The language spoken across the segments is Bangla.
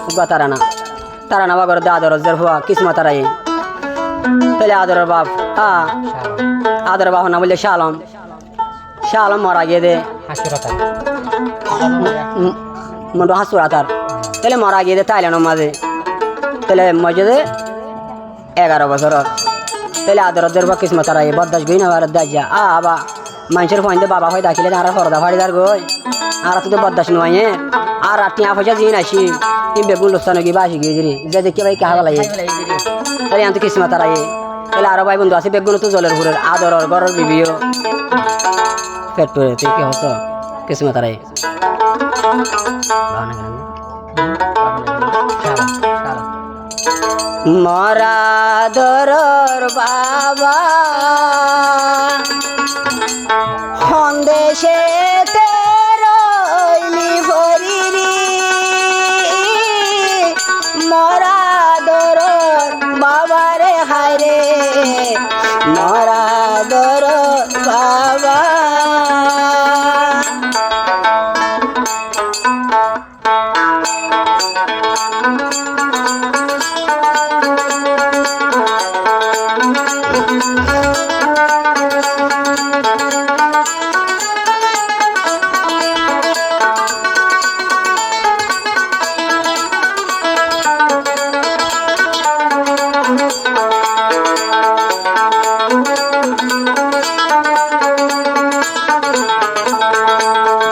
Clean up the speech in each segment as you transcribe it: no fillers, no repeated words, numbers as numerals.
উগা তারা না বাগর আদর জের হুয়া কিসমা তারাই তাহলে আদরের বাপ আদরের বাপ না বললে শালম মারা গিয়ে দে মন্ডু হাসুরা তার তাহলে মারা গিয়ে দে তাইলেন মাঝে তাহলে মজে 11 বছর তাহলে আদরের বাপ কিসমা তারাই বদাস গই না দাজ্জা আবা মানুষের ফোন বাবা হয় দাখিলে আর হরদা ফাড়ি দার গই আর তুই বদাস নয় আর টিয়া পয়সা দিয়ে আসি বেগুন লোকসান গিয়ে বাসি গিয়ে যে দেখি ভাই কাহা লাগে তাহলে আমি তো কিসমা তারাই তাহলে আরো ভাই বন্ধু আছে বেগুন তো জলের ঘুরের আদর গরর বিবিও পেট পরে তুই কি হস কিসমা তারাই মরা দরর বাবা সন্দেশে রইলি ভরিরি মরা দরর বাবারে হায়রে মরা দরর বাবা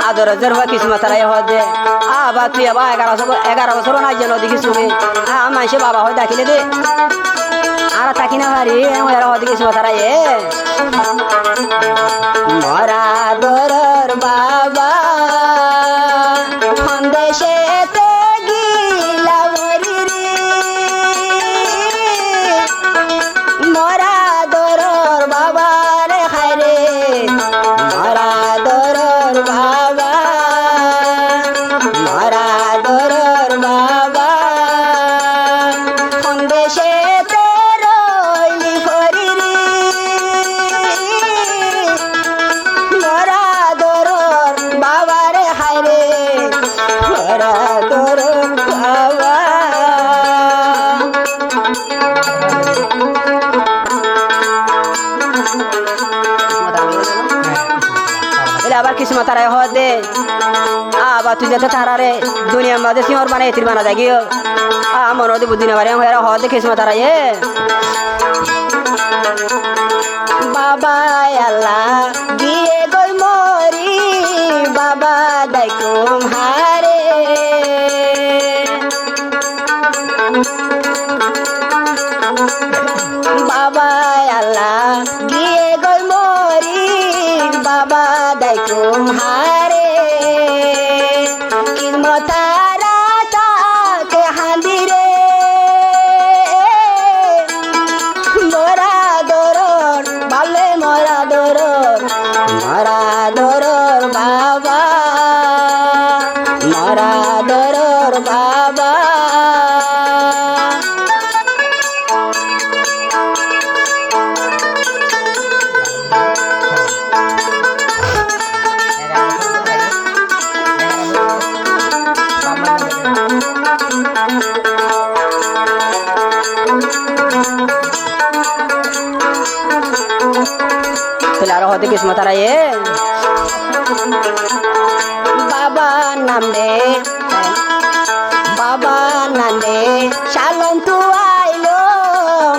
আদরের বা কিসমা তারাই হয় দে আবার তুই আবার 11 বছর না যেন দেখিস মানুষে বাবা হয় দেখিলে দে আর থাকি না ভারি কিসমা তারাই মরা দরর বাবা সন্দেশে গিলা ভরিরি মরা দরর বাবা রে হায়রে মরা দরর বাবা মরা দরর বাবা সন্দেশে রইলি ভরিরি মরা দরর বাবা রে হায়রে মরা দরর বাবা আবার কিসমা তারাই হয় দে আবার তুই যাতে তারারে দুনিয়ার মাঝে সিংহর বানাই তীর বানা দেখিও মনে হতে বুদ্ধি না পারে হয় দে কিসমা তারাই বাবা আল্লাহ গিয়ে গই মরি বাবা দাইকুম হারে বাবা আল্লাহ গিয়ে গই মরি বাবা দাইকুম হারে কিসমতারা তাকে হান্দিরে মরা দরর বালে মরা দরর বাবা মরা দরর বাবা তাহলে হতে কিসমা তারাই বাবা নাম দে শালন তু আইলো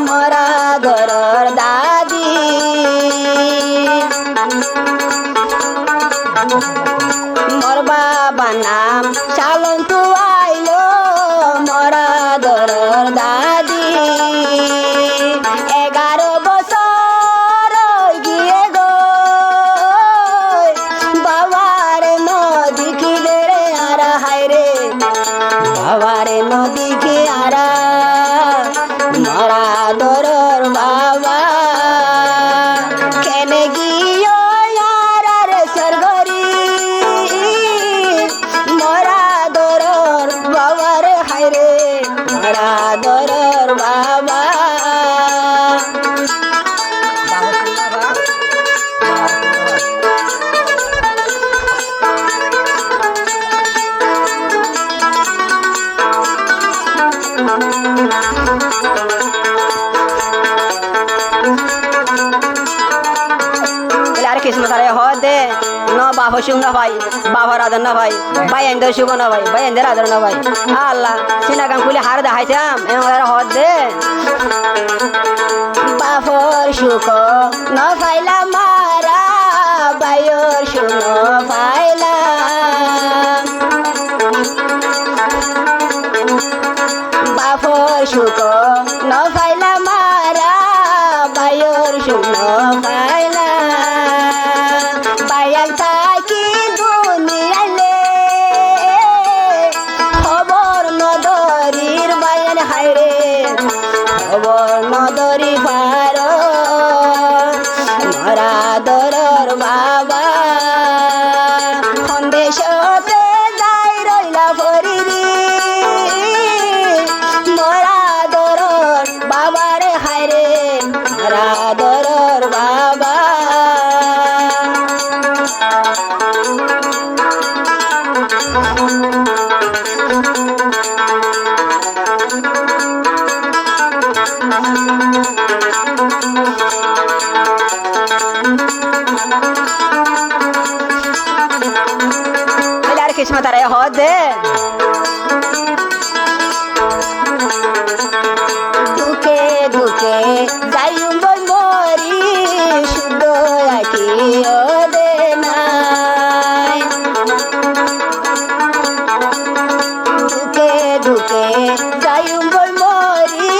মরা ঘরর দাদি মোর বাবা নাম শালন তু আইলো মরা ঘরর দাদি 11 বছর গিয়ে গো বাবার নদী কি রে আর হায়রে বাবার নদী কি আর আর কিসমত আরে হদে ন বাপ সুখ না ভাই বাবার আদর না ভাই ভাই এন্দের সুখ না ভাই ভাই এন্দের আদর না ভাই আল্লাহ সিনাগাম খুলে হার দেখাইতাম এমন হদে বাপর সুখ ন পাইলা মারা বাইর সুখ পাইলা বাপর সুখ ন পাইলা মারা বাইর সুখ পাইলা বায়াল থাকি দুনিয়ালে খবর নদরির বায়ান হায়রে খবর নদরি পার মরা দরর বাবা সন্দেশতে যাই রইলা ফরিরি মরা দরর বাবারে হায়রে মরা দরর বাবা কিসমত আরে হদে দুঃখে দুঃখে যাইম মরি শুদ্ধ আকি ওদে নাই দুঃখে দুঃখে যাইম মরি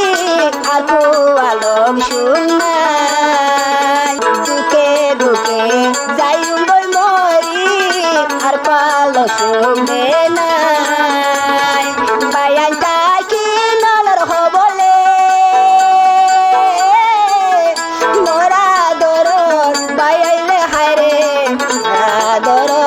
আকু আলোক শুনাই দুঃখে দুঃখে যাইম মরি আর পালো শুনে নাই বায়ান থাকি নলর হবলে মোরা দরর বায়াইলে হায়রে মোরা দরর